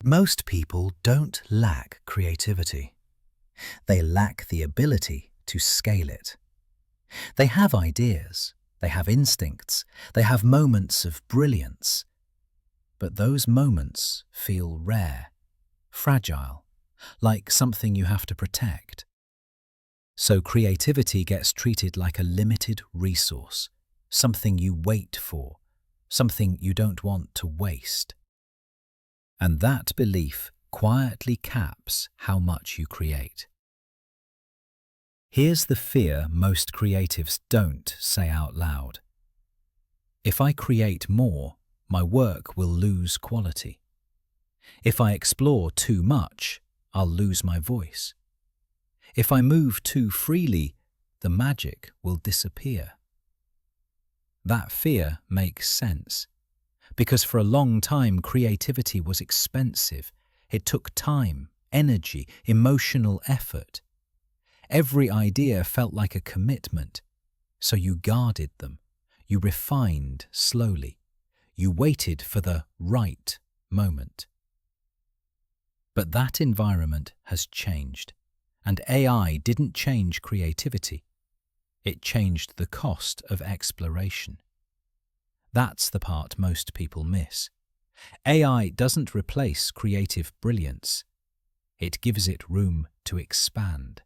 Most people don't lack creativity. They lack the ability to scale it. They have ideas, they have instincts, they have moments of brilliance. But those moments feel rare, fragile, like something you have to protect. So creativity gets treated like a limited resource, something you wait for, something you don't want to waste. And that belief quietly caps how much you create. Here's the fear most creatives don't say out loud. If I create more, my work will lose quality. If I explore too much, I'll lose my voice. If I move too freely, the magic will disappear. That fear makes sense, because for a long time creativity was expensive. It took time, energy, emotional effort. Every idea felt like a commitment, so you guarded them, you refined slowly, you waited for the right moment. But that environment has changed, and AI didn't change creativity. It changed the cost of exploration. That's the part most people miss. AI doesn't replace creative brilliance. It gives it room to expand.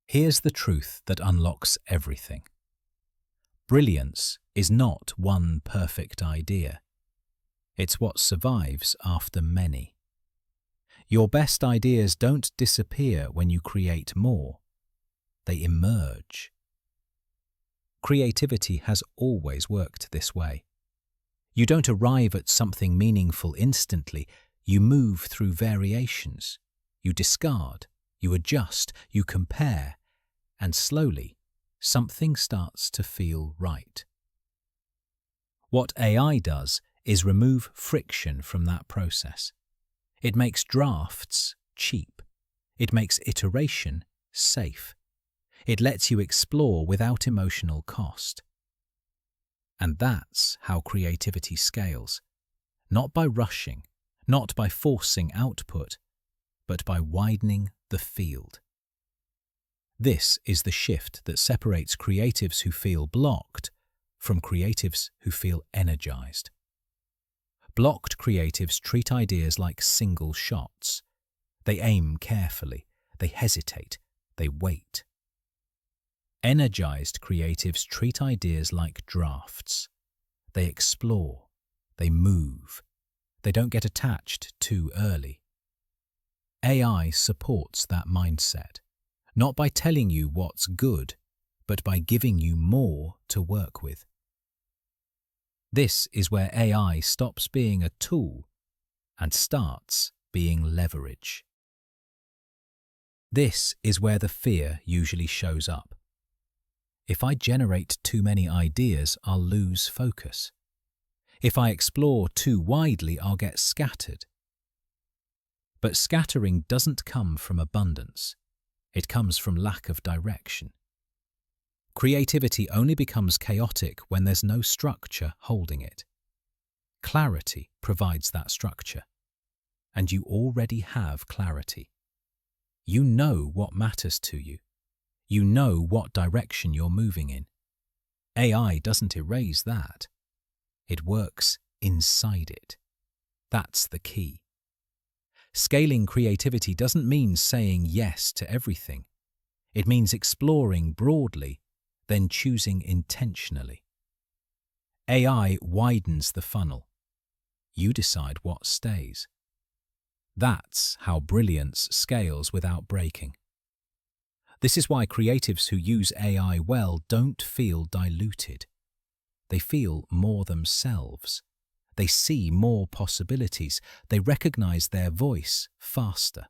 Here's the truth that unlocks everything. Brilliance is not one perfect idea. It's what survives after many. Your best ideas don't disappear when you create more. They emerge. Creativity has always worked this way. You don't arrive at something meaningful instantly. You move through variations. You discard, you adjust, you compare, and slowly, something starts to feel right. What AI does is remove friction from that process. It makes drafts cheap. It makes iteration safe. It lets you explore without emotional cost. And that's how creativity scales. Not by rushing, not by forcing output, but by widening the field. This is the shift that separates creatives who feel blocked from creatives who feel energized. Blocked creatives treat ideas like single shots. They aim carefully, they hesitate, they wait. Energized creatives treat ideas like drafts. They explore, they move, they don't get attached too early. AI supports that mindset, not by telling you what's good, but by giving you more to work with. This is where AI stops being a tool and starts being leverage. This is where the fear usually shows up. If I generate too many ideas, I'll lose focus. If I explore too widely, I'll get scattered. But scattering doesn't come from abundance. It comes from lack of direction. Creativity only becomes chaotic when there's no structure holding it. Clarity provides that structure. And you already have clarity. You know what matters to you. You know what direction you're moving in. AI doesn't erase that. It works inside it. That's the key. Scaling creativity doesn't mean saying yes to everything. It means exploring broadly, then choosing intentionally. AI widens the funnel. You decide what stays. That's how brilliance scales without breaking. This is why creatives who use AI well don't feel diluted. They feel more themselves. They see more possibilities. They recognize their voice faster.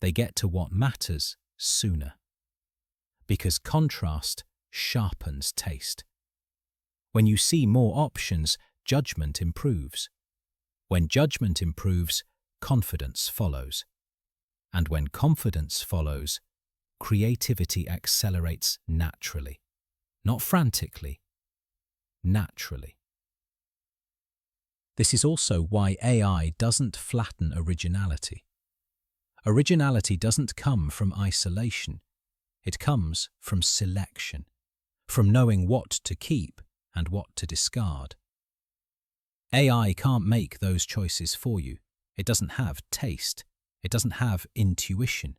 They get to what matters sooner. Because contrast sharpens taste. When you see more options, judgment improves. When judgment improves, confidence follows. And when confidence follows, creativity accelerates naturally. Not frantically, naturally. This is also why AI doesn't flatten originality. Originality doesn't come from isolation. It comes from selection, from knowing what to keep and what to discard. AI can't make those choices for you. It doesn't have taste. It doesn't have intuition.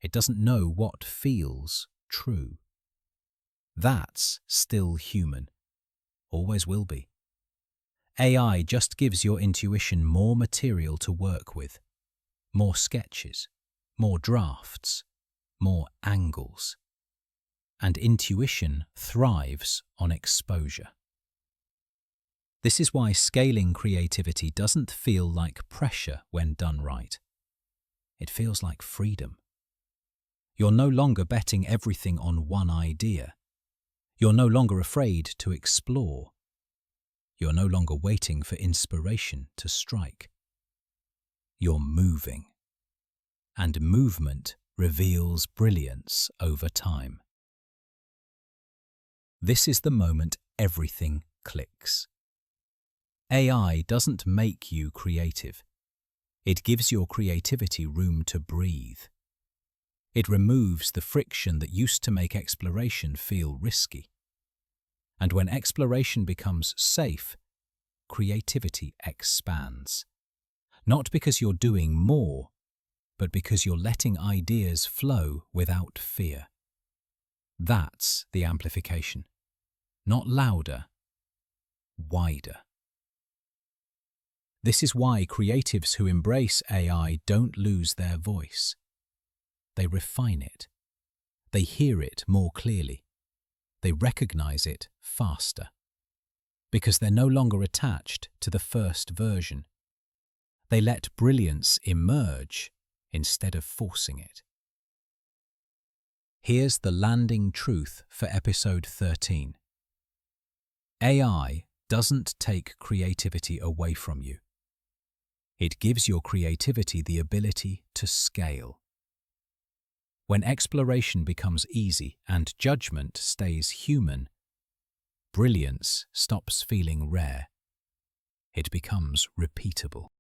It doesn't know what feels true. That's still human. Always will be. AI just gives your intuition more material to work with, more sketches, more drafts, more angles. And intuition thrives on exposure. This is why scaling creativity doesn't feel like pressure when done right. It feels like freedom. You're no longer betting everything on one idea. You're no longer afraid to explore. You're no longer waiting for inspiration to strike. You're moving. And movement reveals brilliance over time. This is the moment everything clicks. AI doesn't make you creative. It gives your creativity room to breathe. It removes the friction that used to make exploration feel risky. And when exploration becomes safe, creativity expands. Not because you're doing more, but because you're letting ideas flow without fear. That's the amplification. Not louder, wider. This is why creatives who embrace AI don't lose their voice. They refine it. They hear it more clearly. They recognize it faster. Because they're no longer attached to the first version. They let brilliance emerge instead of forcing it. Here's the landing truth for episode 13. AI doesn't take creativity away from you. It gives your creativity the ability to scale. When exploration becomes easy and judgment stays human, brilliance stops feeling rare. It becomes repeatable.